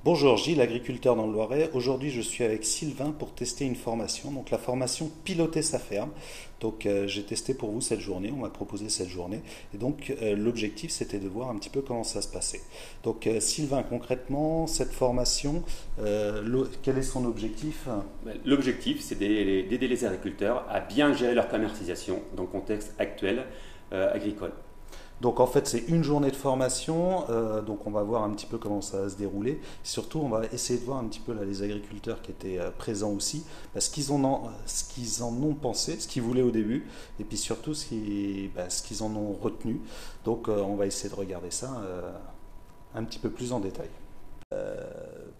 Bonjour, Gilles, agriculteur dans le Loiret. Aujourd'hui, je suis avec Sylvain pour tester une formation, donc la formation Piloter sa ferme. Donc, j'ai testé pour vous cette journée, on m'a proposé cette journée. Et donc, l'objectif, c'était de voir un petit peu comment ça se passait. Donc, Sylvain, concrètement, cette formation, quel est son objectif? L'objectif, c'est d'aider les agriculteurs à bien gérer leur commercialisation dans le contexte actuel agricole. Donc en fait c'est une journée de formation, donc on va voir un petit peu comment ça va se dérouler. Surtout on va essayer de voir un petit peu là, les agriculteurs qui étaient présents aussi, ce qu'ils en ont pensé, ce qu'ils voulaient au début, et puis surtout ce qu'ils en ont retenu. Donc on va essayer de regarder ça un petit peu plus en détail.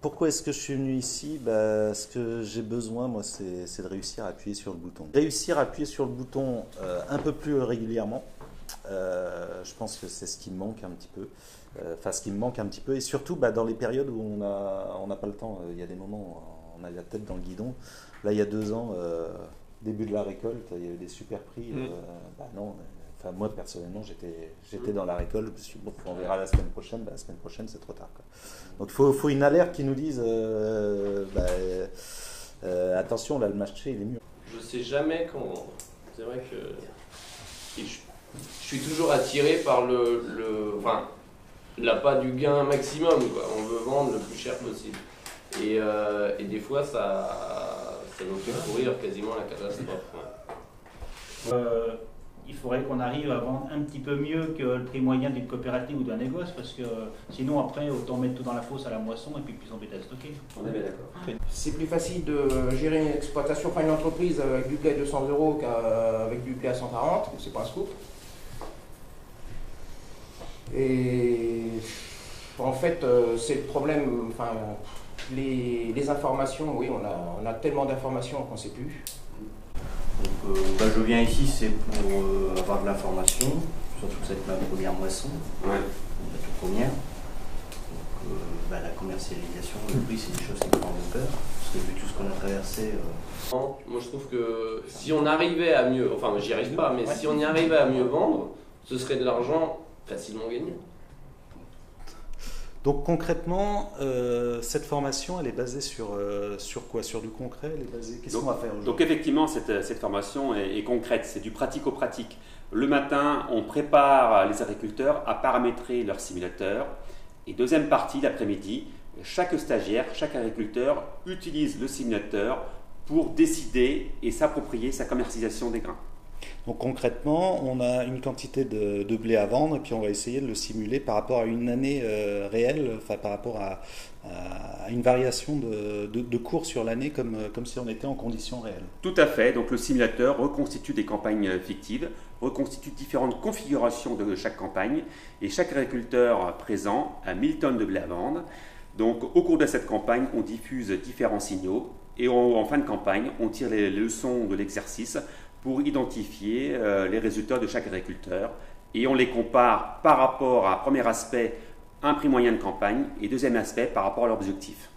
Pourquoi est-ce que je suis venu ici? Ce que j'ai besoin, moi, c'est de réussir à appuyer sur le bouton. Réussir à appuyer sur le bouton un peu plus régulièrement. Je pense que c'est ce qui me manque un petit peu. Ce qui me manque un petit peu. Et surtout, dans les périodes où on n'a pas le temps, il y a des moments où on a la tête dans le guidon. Là, il y a 2 ans, début de la récolte, il y avait des super prix. Non. Enfin, moi, personnellement, j'étais dans la récolte. Je me suis dit, bon, on verra la semaine prochaine. La semaine prochaine, c'est trop tard, quoi. Donc, il faut une alerte qui nous dise attention, là, le marché, il est mieux. Je sais jamais comment. C'est vrai que je suis toujours attiré par l'appât du gain maximum, quoi. On veut vendre le plus cher possible. Et des fois, ça nous fait courir quasiment la catastrophe. Ouais. Il faudrait qu'on arrive à vendre un petit peu mieux que le prix moyen d'une coopérative ou d'un négoce, parce que sinon après autant mettre tout dans la fosse à la moisson et puis plus embêter à stocker. On est bien d'accord. C'est plus facile de gérer une exploitation, une entreprise avec du blé à 200 € qu'avec du blé à 140, c'est pas un scoop. Et en fait, c'est le problème, les informations, oui, on a tellement d'informations qu'on ne sait plus. Donc, je viens ici, c'est pour avoir de l'information, surtout que ça va être ma première moisson, Ouais. la toute première. Donc, la commercialisation, le prix, c'est des choses qui me font peur, parce que vu tout ce qu'on a traversé. Moi, je trouve que si on arrivait à mieux, j'y arrive pas, mais si on y arrivait à mieux vendre, ce serait de l'argent facilement gagné. Donc concrètement, cette formation, elle est basée sur quoi? Sur du concret? Qu'est-ce qu'on va faire aujourd'hui? Donc effectivement, cette formation est concrète, c'est du pratico-pratique. Le matin, on prépare les agriculteurs à paramétrer leur simulateur. Et deuxième partie, l'après-midi, chaque stagiaire, chaque agriculteur utilise le simulateur pour décider et s'approprier sa commercialisation des grains. Donc concrètement, on a une quantité de blé à vendre et puis on va essayer de le simuler par rapport à une année réelle, par rapport à une variation de cours sur l'année comme si on était en conditions réelles. Tout à fait, donc le simulateur reconstitue des campagnes fictives, reconstitue différentes configurations de chaque campagne et chaque agriculteur présent a 1000 tonnes de blé à vendre. Donc au cours de cette campagne, on diffuse différents signaux et en fin de campagne, on tire les leçons de l'exercice pour identifier les résultats de chaque agriculteur et on les compare par rapport à, premier aspect, un prix moyen de campagne et deuxième aspect par rapport à leur objectif.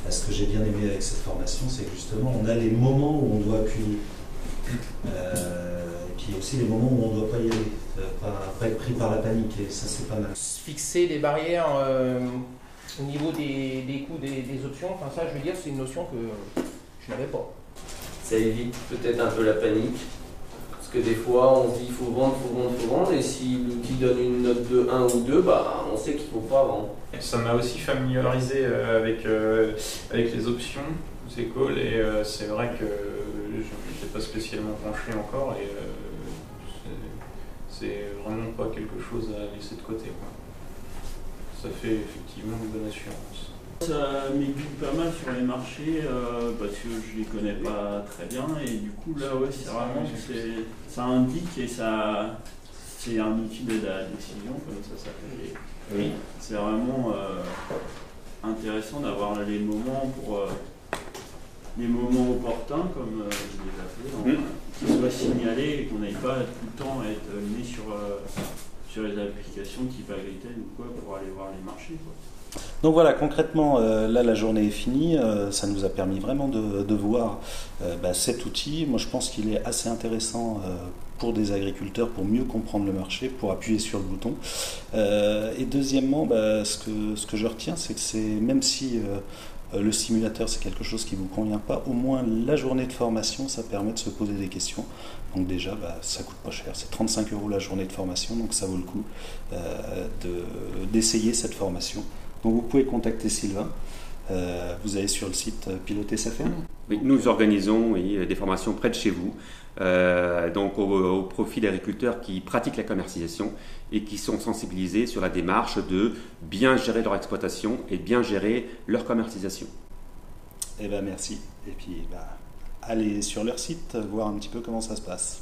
Ce que j'ai bien aimé avec cette formation, c'est que justement on a les moments où on doit appuyer et puis aussi les moments où on ne doit pas y aller, pas être pris par la panique, et ça c'est pas mal. Fixer des barrières au niveau des coûts des options, ça je veux dire, c'est une notion que je n'avais pas. Ça évite peut-être un peu la panique. Parce que des fois, on se dit il faut vendre, et si l'outil donne une note de 1 ou 2, on sait qu'il ne faut pas vendre. Et ça m'a aussi familiarisé avec les options, les calls, et c'est vrai que je n'étais pas spécialement penché encore, et c'est vraiment pas quelque chose à laisser de côté, quoi. Ça fait effectivement une bonne assurance. Ça m'aiguille pas mal sur les marchés parce que je les connais pas très bien et du coup là ouais c'est vraiment ça indique et ça c'est un outil d'aide à la décision comme ça s'appelle. Oui. C'est vraiment intéressant d'avoir les moments les moments opportuns comme je les appelle, qui soient signalés et qu'on n'aille pas tout le temps à être mis sur les applications type Agritel ou quoi pour aller voir les marchés, quoi. Donc voilà, concrètement, là la journée est finie, ça nous a permis vraiment de voir cet outil. Moi je pense qu'il est assez intéressant pour des agriculteurs, pour mieux comprendre le marché, pour appuyer sur le bouton. Et deuxièmement, ce que je retiens, c'est que même si le simulateur c'est quelque chose qui ne vous convient pas, au moins la journée de formation, ça permet de se poser des questions. Donc déjà, ça coûte pas cher, c'est 35 € la journée de formation, donc ça vaut le coup d'essayer cette formation. Donc vous pouvez contacter Sylvain. Vous allez sur le site Piloter sa ferme. Oui, nous organisons des formations près de chez vous, donc au profit d'agriculteurs qui pratiquent la commercialisation et qui sont sensibilisés sur la démarche de bien gérer leur exploitation et bien gérer leur commercialisation. Eh bien merci. Et puis allez sur leur site, voir un petit peu comment ça se passe.